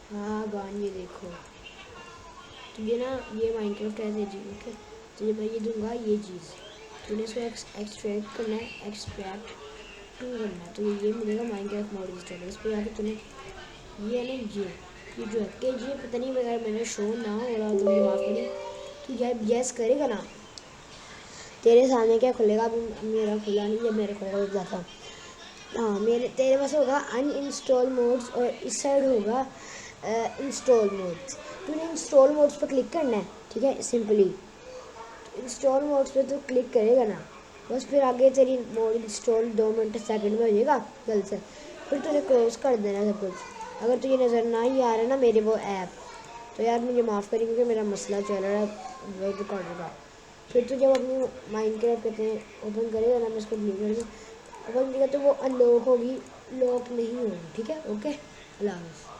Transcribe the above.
हाँ बान, ये देखो तुझे ना ये माइनक्राफ्ट ऐसे जी, ओके तुझे मैं ये दूंगा ये चीज़, तूने इसको एक्सट्रैक्ट करना है, एक्सट्रैक्ट टू करना है, तो ये मिलेगा माइनक्राफ्ट मॉड इंस्टॉल। इस पर जाकर तूने ये है ना ये जो है कि ये पता नहीं अगर मैंने शो ना हो रहा तो मुझे माफ़ करिए। तू यार यस करेगा ना, तेरे सामने क्या खुलेगा, अभी मेरा खुला नहीं, जब मेरे खुलेगा तो जाता हूँ। हाँ मेरे तेरे पास होगा अनइंस्टॉल मोड्स और इस साइड होगा इंस्टॉल मोड्स। तूने इंस्टॉल मोड्स पर क्लिक करना है, ठीक है सिंपली इंस्टॉल मोड्स पे तो क्लिक करेगा ना, बस फिर आगे तेरी मोड इंस्टॉल 2 मिनट सेकंड में हो जाएगा जल्द से, फिर तूने क्लोज कर देना सब कुछ। अगर तुझे नज़र ना ही आ रहा है ना मेरे वो ऐप, तो यार मुझे माफ़ करिए क्योंकि मेरा मसला चल रहा है वेब रिकॉर्डर का। फिर तो जब अपनी माइनक्राफ्ट कहते हैं ओपन करेगा ना, मैं इसको डिलीट कर दूँ, ओपन करेगा तो वो अनलॉक होगी, लॉक नहीं होगी, ठीक है ओके, अल्लाह हाफ़िज़।